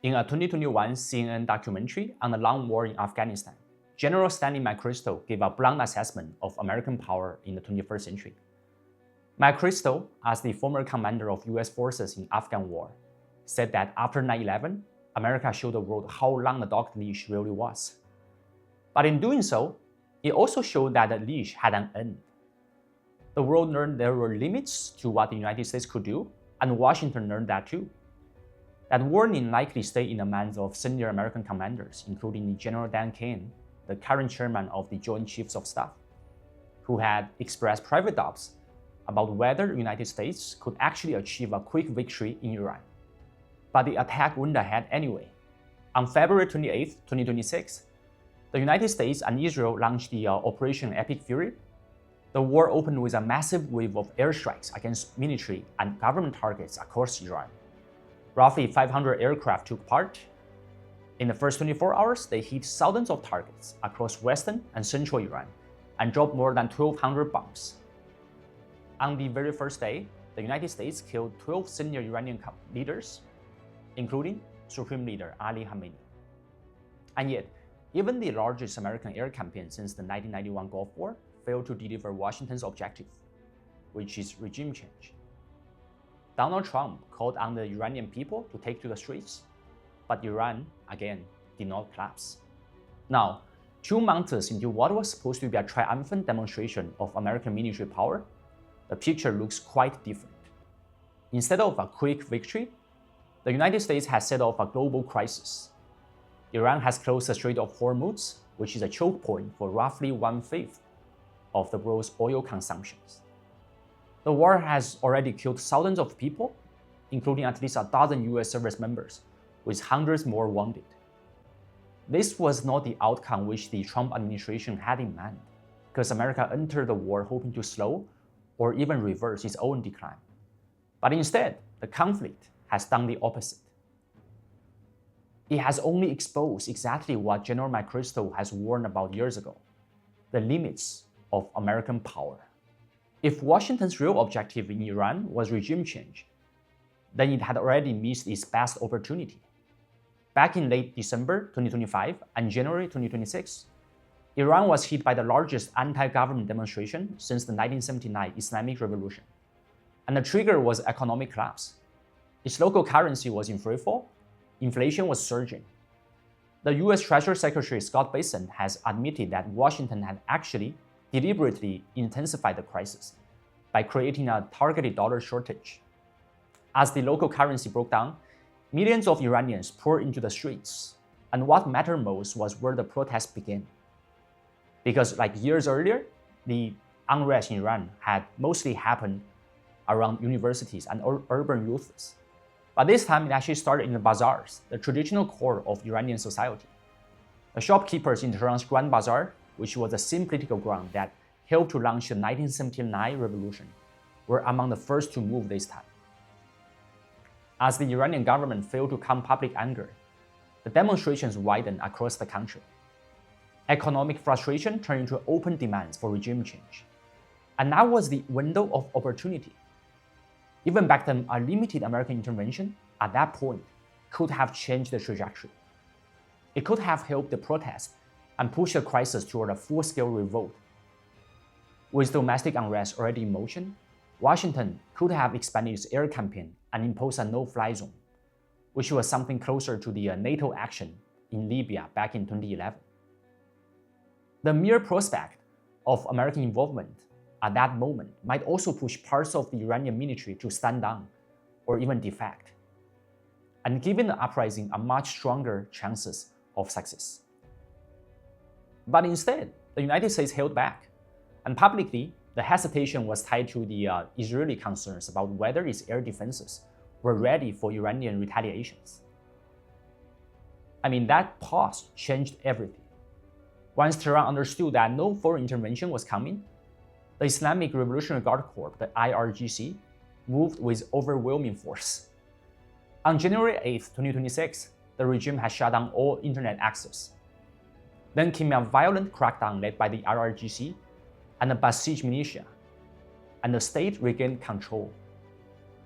In a 2021 CNN documentary on the long war in Afghanistan, General Stanley McChrystal gave a blunt assessment of American power in the 21st century. McChrystal, as the former commander of US forces in Afghan war, said that after 9/11, America showed the world how long the dog leash really was. But in doing so, it also showed that the leash had an end. The world learned there were limits to what the United States could do, and Washington learned that too. That warning likely stayed in the minds of senior American commanders, including General Dan Kane, the current chairman of the Joint Chiefs of Staff, who had expressed private doubts about whether the United States could actually achieve a quick victory in Iran. But the attack went ahead anyway. On February 28, 2026, the United States and Israel launched the Operation Epic Fury. The war opened with a massive wave of airstrikes against military and government targets across Iran. Roughly 500 aircraft took part. In the first 24 hours, they hit thousands of targets across western and central Iran and dropped more than 1,200 bombs. On the very first day, the United States killed 12 senior Iranian leaders, including Supreme Leader Ali Khamenei. And yet, even the largest American air campaign since the 1991 Gulf War failed to deliver Washington's objective, which is regime change. Donald Trump called on the Iranian people to take to the streets, but Iran, again, did not collapse. Now, 2 months into what was supposed to be a triumphant demonstration of American military power, the picture looks quite different. Instead of a quick victory, the United States has set off a global crisis. Iran has closed the Strait of Hormuz, which is a choke point for roughly 1/5 of the world's oil consumptions. The war has already killed thousands of people, including at least 1,000 US service members, with hundreds more wounded. This was not the outcome which the Trump administration had in mind, because America entered the war hoping to slow or even reverse its own decline. But instead, the conflict has done the opposite. It has only exposed exactly what General McChrystal has warned about years ago: the limits of American power. If Washington's real objective in Iran was regime change, then it had already missed its best opportunity. Back in late December 2025 and January 2026, Iran was hit by the largest anti-government demonstration since the 1979 Islamic Revolution. And the trigger was economic collapse. Its local currency was in free fall, inflation was surging. The US Treasury Secretary Scott Bessent has admitted that Washington had actually deliberately intensified the crisis by creating a targeted dollar shortage. As the local currency broke down, millions of Iranians poured into the streets, and what mattered most was where the protests began. Because like years earlier, the unrest in Iran had mostly happened around universities and urban youths. But this time it actually started in the bazaars, the traditional core of Iranian society. The shopkeepers in Tehran's Grand Bazaar, which was the same political ground that helped to launch the 1979 revolution, were among the first to move this time. As the Iranian government failed to calm public anger, the demonstrations widened across the country. Economic frustration turned into open demands for regime change. And that was the window of opportunity. Even back then, a limited American intervention at that point could have changed the trajectory. It could have helped the protests and pushed the crisis toward a full-scale revolt. With domestic unrest already in motion, Washington could have expanded its air campaign and imposed a no-fly zone, which was something closer to the NATO action in Libya back in 2011. The mere prospect of American involvement at that moment might also push parts of the Iranian military to stand down or even defect, and giving the uprising a much stronger chances of success. But instead, the United States held back, and publicly, the hesitation was tied to the Israeli concerns about whether its air defenses were ready for Iranian retaliations. That pause changed everything. Once Tehran understood that no foreign intervention was coming, the Islamic Revolutionary Guard Corps, the IRGC, moved with overwhelming force. On January 8, 2026, the regime had shut down all internet access. Then came a violent crackdown led by the IRGC and the Basij militia, and the state regained control.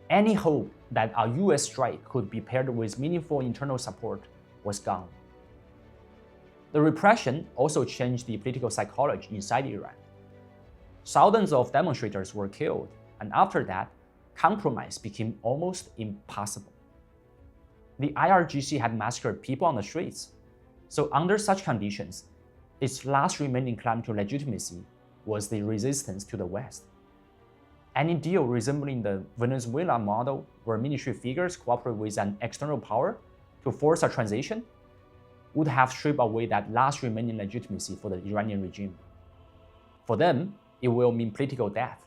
Any hope that a US strike could be paired with meaningful internal support was gone. The repression also changed the political psychology inside Iran. Thousands of demonstrators were killed, and after that, compromise became almost impossible. The IRGC had massacred people on the streets, so under such conditions, its last remaining claim to legitimacy was the resistance to the West. Any deal resembling the Venezuela model, where military figures cooperate with an external power to force a transition, would have stripped away that last remaining legitimacy for the Iranian regime. For them, it will mean political death.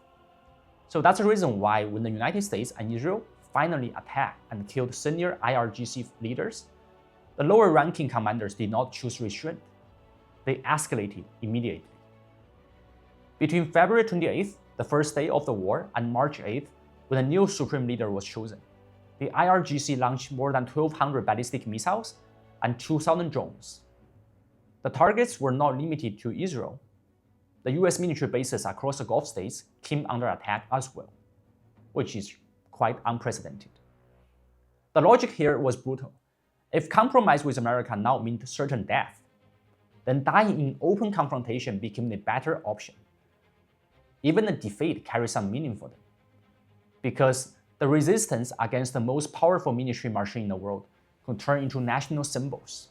So that's the reason why when the United States and Israel finally attacked and killed senior IRGC leaders, the lower-ranking commanders did not choose restraint. They escalated immediately. Between February 28th, the first day of the war, and March 8th, when a new supreme leader was chosen, the IRGC launched more than 1,200 ballistic missiles and 2,000 drones. The targets were not limited to Israel. The US military bases across the Gulf states came under attack as well, which is quite unprecedented. The logic here was brutal. If compromise with America now meant certain death, then dying in open confrontation became the better option. Even a defeat carries some meaning for them, because the resistance against the most powerful military machine in the world could turn into national symbols.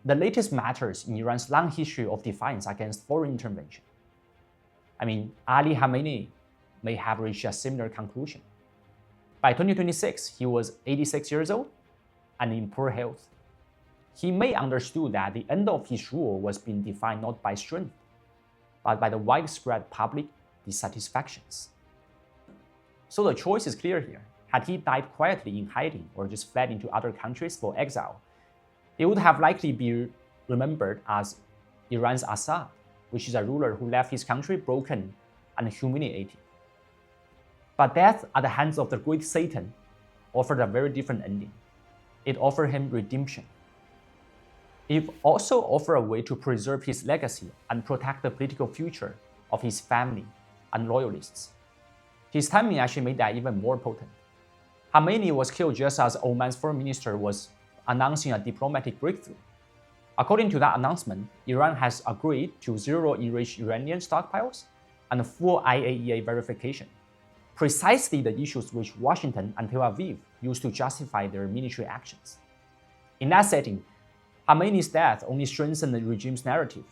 The latest matters in Iran's long history of defiance against foreign intervention. Ali Khamenei may have reached a similar conclusion. By 2026, he was 86 years old and in poor health. He may understood that the end of his rule was being defined not by strength, but by the widespread public dissatisfactions. So the choice is clear here. Had he died quietly in hiding or just fled into other countries for exile, he would have likely been remembered as Iran's Assad, which is a ruler who left his country broken and humiliated. But death at the hands of the great Satan offered a very different ending. It offered him redemption. It also offered a way to preserve his legacy and protect the political future of his family and loyalists. His timing actually made that even more potent. Khamenei was killed just as Oman's foreign minister was announcing a diplomatic breakthrough. According to that announcement, Iran has agreed to zero enriched uranium stockpiles and full IAEA verification, precisely the issues which Washington and Tel Aviv used to justify their military actions. In that setting, Khamenei's death only strengthened the regime's narrative,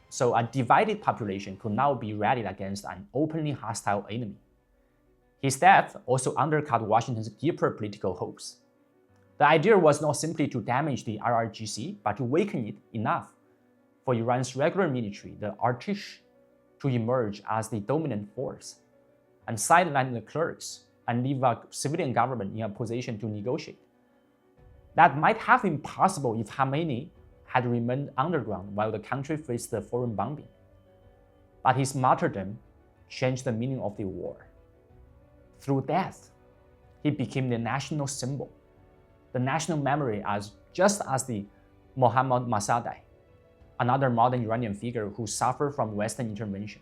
so a divided population could now be rallied against an openly hostile enemy. His death also undercut Washington's deeper political hopes. The idea was not simply to damage the IRGC, but to weaken it enough for Iran's regular military, the Artish, to emerge as the dominant force and sideline the clerics and leave a civilian government in a position to negotiate. That might have been possible if Khamenei had remained underground while the country faced the foreign bombing. But his martyrdom changed the meaning of the war. Through death, he became the national symbol, the national memory just as the Mohammad Massadai, another modern Iranian figure who suffered from Western intervention.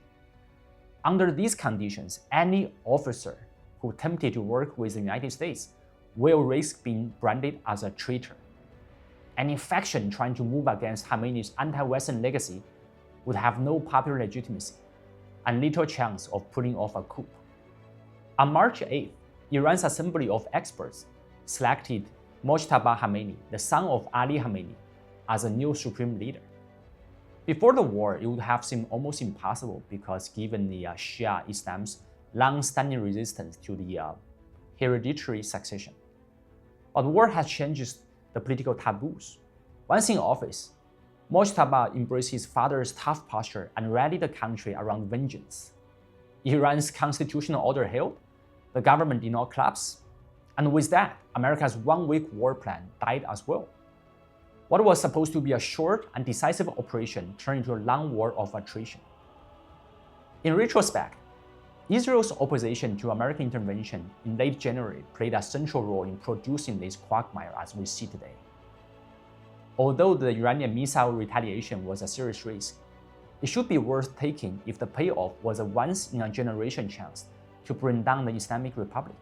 Under these conditions, any officer who attempted to work with the United States will risk being branded as a traitor. Any faction trying to move against Khamenei's anti-Western legacy would have no popular legitimacy and little chance of pulling off a coup. On March 8th, Iran's Assembly of Experts selected Mojtaba Khamenei, the son of Ali Khamenei, as a new supreme leader. Before the war, it would have seemed almost impossible because given the Shia Islam's long-standing resistance to the hereditary succession. But war has changed the political taboos. Once in office, Mojtaba embraced his father's tough posture and rallied the country around vengeance. Iran's constitutional order held, the government did not collapse, and with that, America's one-week war plan died as well. What was supposed to be a short and decisive operation turned into a long war of attrition. In retrospect, Israel's opposition to American intervention in late January played a central role in producing this quagmire as we see today. Although the Iranian missile retaliation was a serious risk, it should be worth taking if the payoff was a once-in-a-generation chance to bring down the Islamic Republic.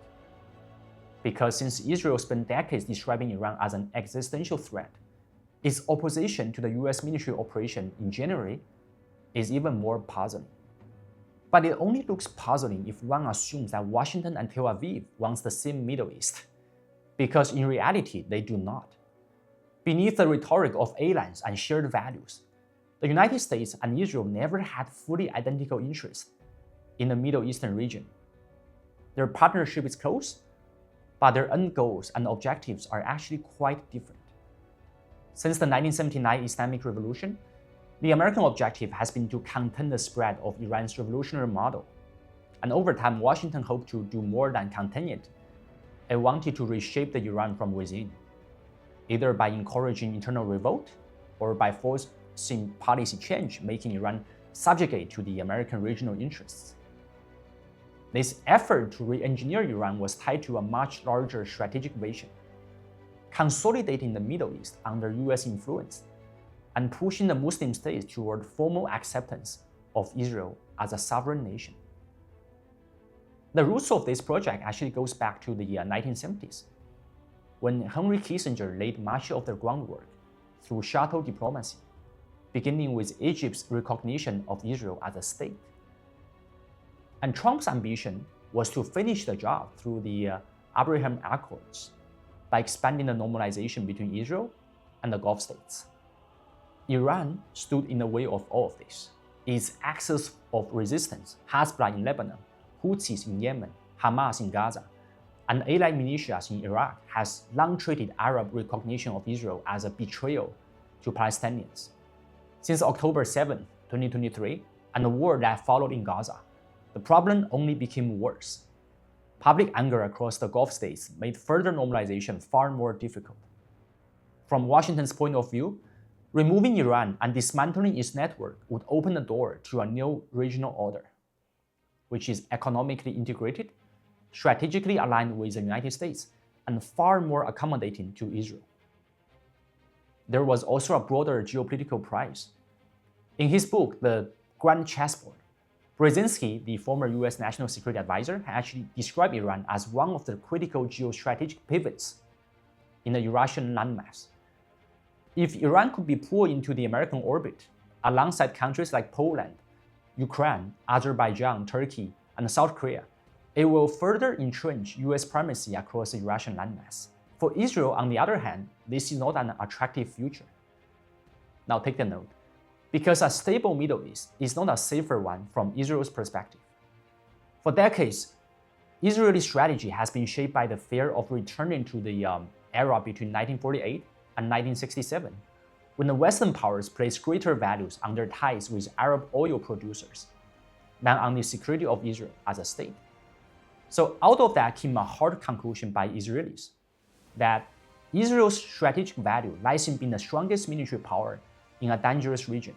because since Israel spent decades describing Iran as an existential threat, its opposition to the US military operation in January is even more puzzling. But it only looks puzzling if one assumes that Washington and Tel Aviv want the same Middle East, because in reality, they do not. Beneath the rhetoric of alliance and shared values, the United States and Israel never had fully identical interests in the Middle Eastern region. Their partnership is close, but their end goals and objectives are actually quite different. Since the 1979 Islamic Revolution, the American objective has been to contain the spread of Iran's revolutionary model. And over time, Washington hoped to do more than contain it. It wanted to reshape the Iran from within, either by encouraging internal revolt or by forcing policy change, making Iran subjugate to the American regional interests. This effort to re-engineer Iran was tied to a much larger strategic vision, consolidating the Middle East under US influence and pushing the Muslim states toward formal acceptance of Israel as a sovereign nation. The roots of this project actually goes back to the 1970s, when Henry Kissinger laid much of the groundwork through shuttle diplomacy, beginning with Egypt's recognition of Israel as a state. And Trump's ambition was to finish the job through the Abraham Accords by expanding the normalization between Israel and the Gulf states. Iran stood in the way of all of this. Its axis of resistance, Hezbollah in Lebanon, Houthis in Yemen, Hamas in Gaza, and allied militias in Iraq has long treated Arab recognition of Israel as a betrayal to Palestinians. Since October 7, 2023, and the war that followed in Gaza, the problem only became worse. Public anger across the Gulf states made further normalization far more difficult. From Washington's point of view, removing Iran and dismantling its network would open the door to a new regional order, which is economically integrated, strategically aligned with the United States, and far more accommodating to Israel. There was also a broader geopolitical price. In his book, The Grand Chessboard, Brzezinski, the former US National Security Advisor, actually described Iran as one of the critical geostrategic pivots in the Eurasian landmass. If Iran could be pulled into the American orbit, alongside countries like Poland, Ukraine, Azerbaijan, Turkey, and South Korea, it will further entrench US primacy across the Eurasian landmass. For Israel, on the other hand, this is not an attractive future. Now take the note, because a stable Middle East is not a safer one from Israel's perspective. For decades, Israeli strategy has been shaped by the fear of returning to the era between 1948 and 1967, when the Western powers placed greater values on their ties with Arab oil producers than on the security of Israel as a state. So out of that came a hard conclusion by Israelis that Israel's strategic value lies in being the strongest military power in a dangerous region.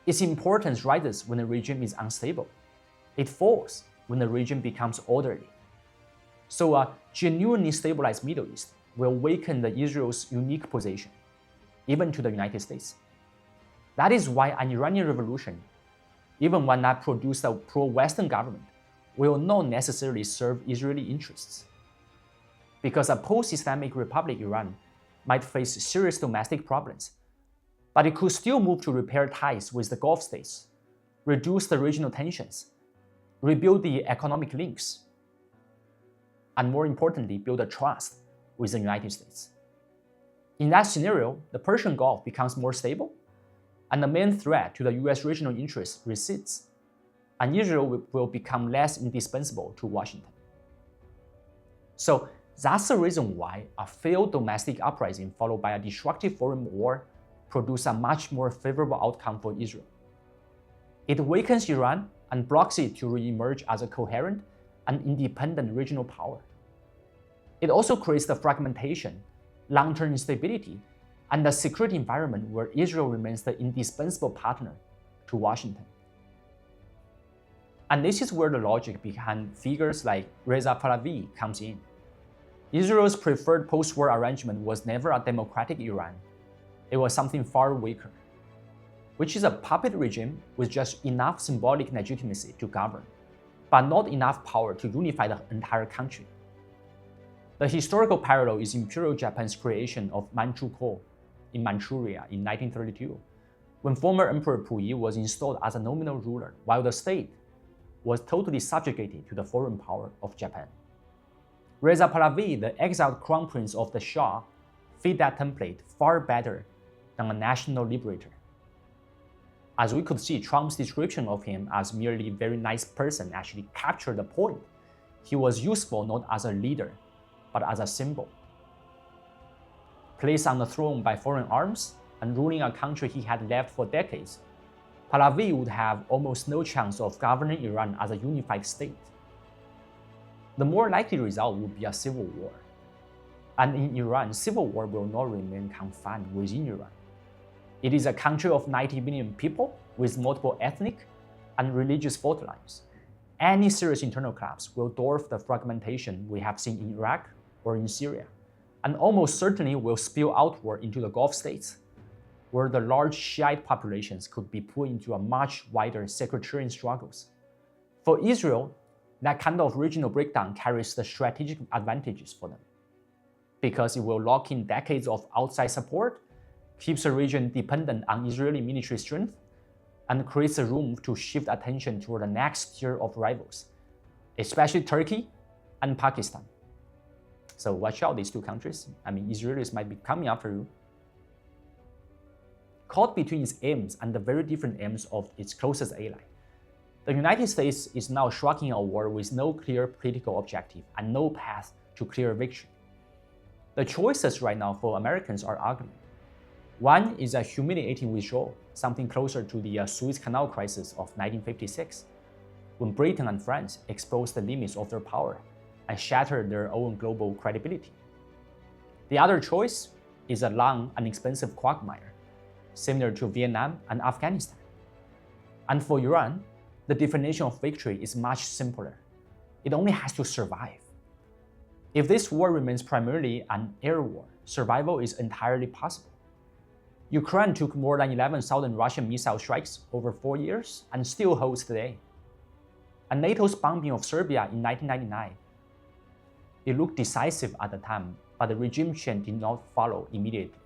Its importance rises when the region is unstable. It falls when the region becomes orderly. So a genuinely stabilized Middle East will weaken the Israel's unique position, even to the United States. That is why an Iranian revolution, even one that produced a pro-Western government, will not necessarily serve Israeli interests. Because a post-Islamic Republic Iran might face serious domestic problems, but it could still move to repair ties with the Gulf states, reduce the regional tensions, rebuild the economic links, and more importantly, build a trust with the United States. In that scenario, the Persian Gulf becomes more stable, and the main threat to the US regional interests recedes, and Israel will become less indispensable to Washington. So that's the reason why a failed domestic uprising followed by a destructive foreign war produce a much more favorable outcome for Israel. It weakens Iran and blocks it to re-emerge as a coherent and independent regional power. It also creates the fragmentation, long-term instability, and the security environment where Israel remains the indispensable partner to Washington. And this is where the logic behind figures like Reza Pahlavi comes in. Israel's preferred post-war arrangement was never a democratic Iran. It was something far weaker, which is a puppet regime with just enough symbolic legitimacy to govern, but not enough power to unify the entire country. The historical parallel is Imperial Japan's creation of Manchukuo in Manchuria in 1932, when former Emperor Puyi was installed as a nominal ruler while the state was totally subjugated to the foreign power of Japan. Reza Pahlavi, the exiled crown prince of the Shah, fit that template far better than a national liberator. As we could see, Trump's description of him as merely a very nice person actually captured the point. He was useful not as a leader, but as a symbol. Placed on the throne by foreign arms and ruling a country he had left for decades, Pahlavi would have almost no chance of governing Iran as a unified state. The more likely result would be a civil war. And in Iran, civil war will not remain confined within Iran. It is a country of 90 million people with multiple ethnic and religious fault lines. Any serious internal collapse will dwarf the fragmentation we have seen in Iraq or in Syria, and almost certainly will spill outward into the Gulf states, where the large Shiite populations could be put into a much wider sectarian struggles. For Israel, that kind of regional breakdown carries the strategic advantages for them, because it will lock in decades of outside support, keeps the region dependent on Israeli military strength, and creates a room to shift attention toward the next tier of rivals, especially Turkey and Pakistan. So watch out, these two countries. Israelis might be coming after you. Caught between its aims and the very different aims of its closest ally, the United States is now shrugging a war with no clear political objective and no path to clear victory. The choices right now for Americans are ugly. One is a humiliating withdrawal, something closer to the Suez Canal crisis of 1956, when Britain and France exposed the limits of their power and shattered their own global credibility. The other choice is a long and expensive quagmire, similar to Vietnam and Afghanistan. And for Iran, the definition of victory is much simpler. It only has to survive. If this war remains primarily an air war, survival is entirely possible. Ukraine took more than 11,000 Russian missile strikes over 4 years and still holds today. And NATO's bombing of Serbia in 1999, it looked decisive at the time, but the regime change did not follow immediately.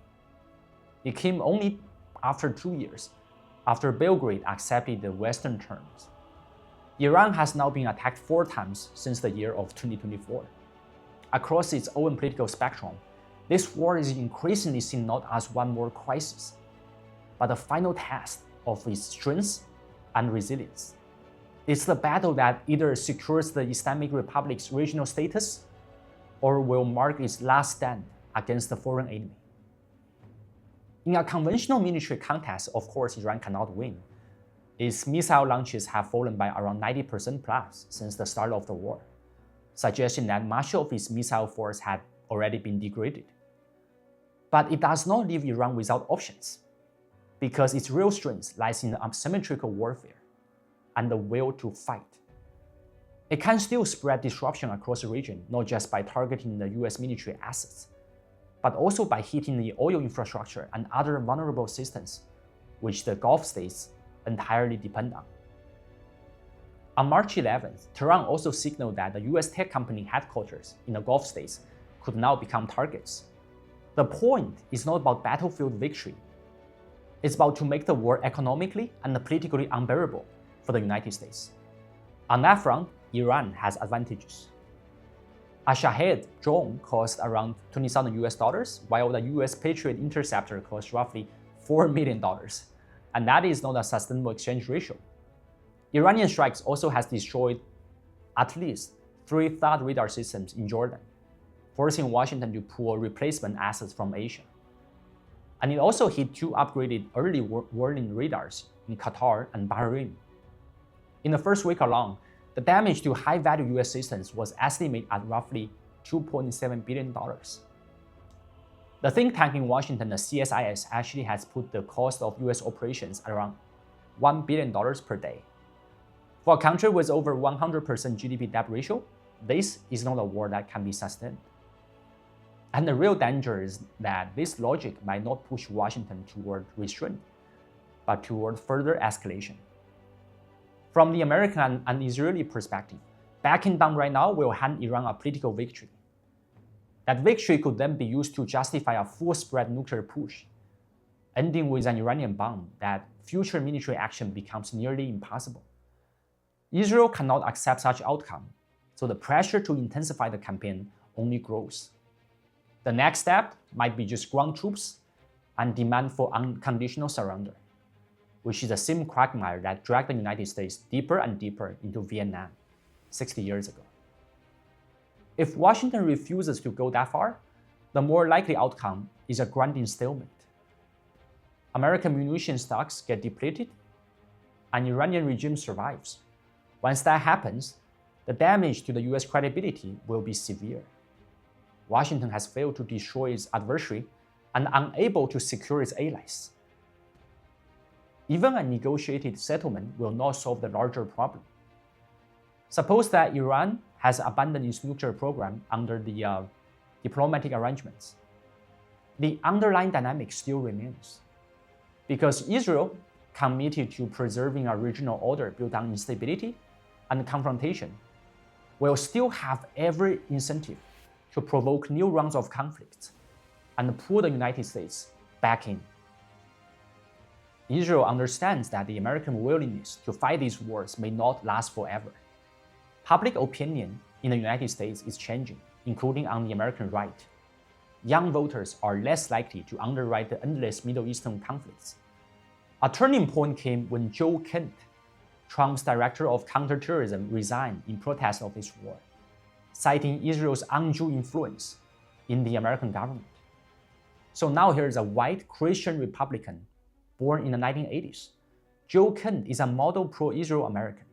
It came only after 2 years, after Belgrade accepted the Western terms. Iran has now been attacked 4 times since the year of 2024. Across its own political spectrum, this war is increasingly seen not as one more crisis, but a final test of its strength and resilience. It's the battle that either secures the Islamic Republic's regional status or will mark its last stand against the foreign enemy. In a conventional military context, of course, Iran cannot win. Its missile launches have fallen by around 90% plus since the start of the war, suggesting that much of its missile force had already been degraded. But it does not leave Iran without options, because its real strength lies in asymmetrical warfare and the will to fight. It can still spread disruption across the region, not just by targeting the US military assets, but also by hitting the oil infrastructure and other vulnerable systems, which the Gulf states entirely depend on. On March 11th, Tehran also signaled that the US tech company headquarters in the Gulf states could now become targets. The point is not about battlefield victory. It's about to make the war economically and politically unbearable for the United States. On that front, Iran has advantages. A Shahed drone cost around $20,000 US, while the US Patriot interceptor cost roughly $4 million. And that is not a sustainable exchange ratio. Iranian strikes also has destroyed at least 3 THAAD radar systems in Jordan, forcing Washington to pull replacement assets from Asia. And it also hit 2 upgraded early warning radars in Qatar and Bahrain. In the first week alone, the damage to high-value US systems was estimated at roughly $2.7 billion. The think tank in Washington, the CSIS, actually has put the cost of US operations at around $1 billion per day. For a country with over 100% GDP debt ratio, this is not a war that can be sustained. And the real danger is that this logic might not push Washington toward restraint, but toward further escalation. From the American and Israeli perspective, backing down right now will hand Iran a political victory. That victory could then be used to justify a full-spread nuclear push, ending with an Iranian bomb that future military action becomes nearly impossible. Israel cannot accept such outcome, so the pressure to intensify the campaign only grows. The next step might be just ground troops and demand for unconditional surrender, which is the same quagmire that dragged the United States deeper and deeper into Vietnam 60 years ago. If Washington refuses to go that far, the more likely outcome is a grinding stalemate. American munition stocks get depleted, and Iranian regime survives. Once that happens, the damage to the US credibility will be severe. Washington has failed to destroy its adversary and unable to secure its allies. Even a negotiated settlement will not solve the larger problem. Suppose that Iran has abandoned its nuclear program under the diplomatic arrangements. The underlying dynamic still remains. Because Israel, committed to preserving a regional order built on instability and confrontation, will still have every incentive to provoke new rounds of conflict and pull the United States back in. Israel understands that the American willingness to fight these wars may not last forever. Public opinion in the United States is changing, including on the American right. Young voters are less likely to underwrite the endless Middle Eastern conflicts. A turning point came when Joe Kent, Trump's director of counterterrorism, resigned in protest of this war, citing Israel's undue influence in the American government. So now here's a white Christian Republican born in the 1980s. Joe Kent is a model pro-Israel American.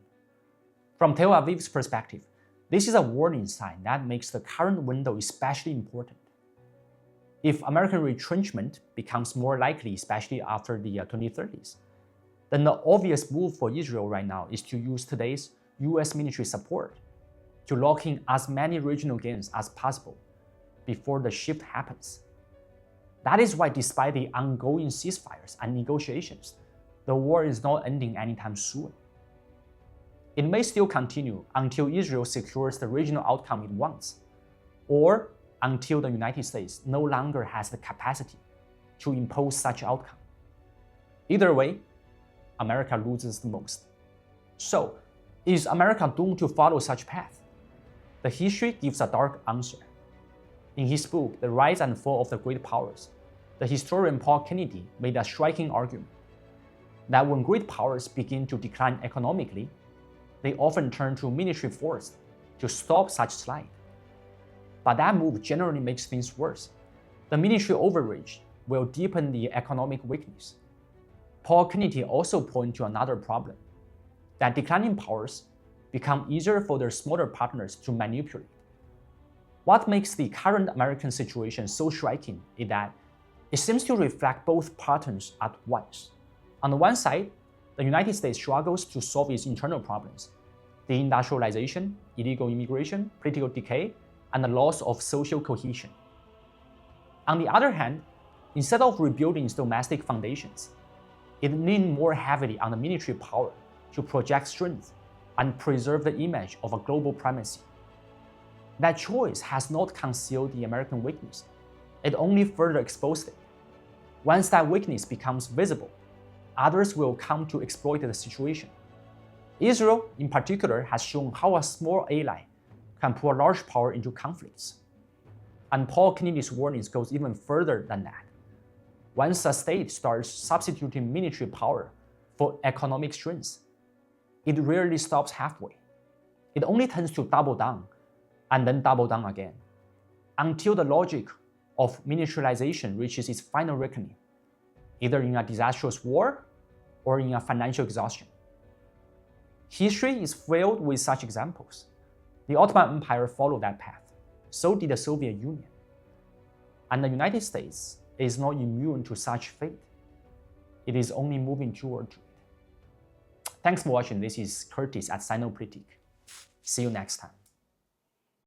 From Tel Aviv's perspective, this is a warning sign that makes the current window especially important. If American retrenchment becomes more likely, especially after the 2030s, then the obvious move for Israel right now is to use today's US military support to lock in as many regional gains as possible before the shift happens. That is why, despite the ongoing ceasefires and negotiations, the war is not ending anytime soon. It may still continue until Israel secures the regional outcome it wants, or until the United States no longer has the capacity to impose such outcome. Either way, America loses the most. So, is America doomed to follow such path? The history gives a dark answer. In his book, The Rise and Fall of the Great Powers, the historian Paul Kennedy made a striking argument that when great powers begin to decline economically, they often turn to military force to stop such slide. But that move generally makes things worse. The military overreach will deepen the economic weakness. Paul Kennedy also pointed to another problem, that declining powers become easier for their smaller partners to manipulate. What makes the current American situation so striking is that it seems to reflect both patterns at once. On the one side, the United States struggles to solve its internal problems, deindustrialization, illegal immigration, political decay, and the loss of social cohesion. On the other hand, instead of rebuilding its domestic foundations, it leaned more heavily on the military power to project strength and preserve the image of a global primacy. That choice has not concealed the American weakness. It only further exposed it. Once that weakness becomes visible, others will come to exploit the situation. Israel, in particular, has shown how a small ally can pour large power into conflicts. And Paul Kennedy's warnings goes even further than that. Once a state starts substituting military power for economic strength, it rarely stops halfway. It only tends to double down and then double down again, until the logic of militarization reaches its final reckoning, either in a disastrous war or in a financial exhaustion. History is filled with such examples. The Ottoman Empire followed that path. So did the Soviet Union. And the United States is not immune to such fate. It is only moving toward it. Thanks for watching. This is Curtis at Sinopolitik. See you next time.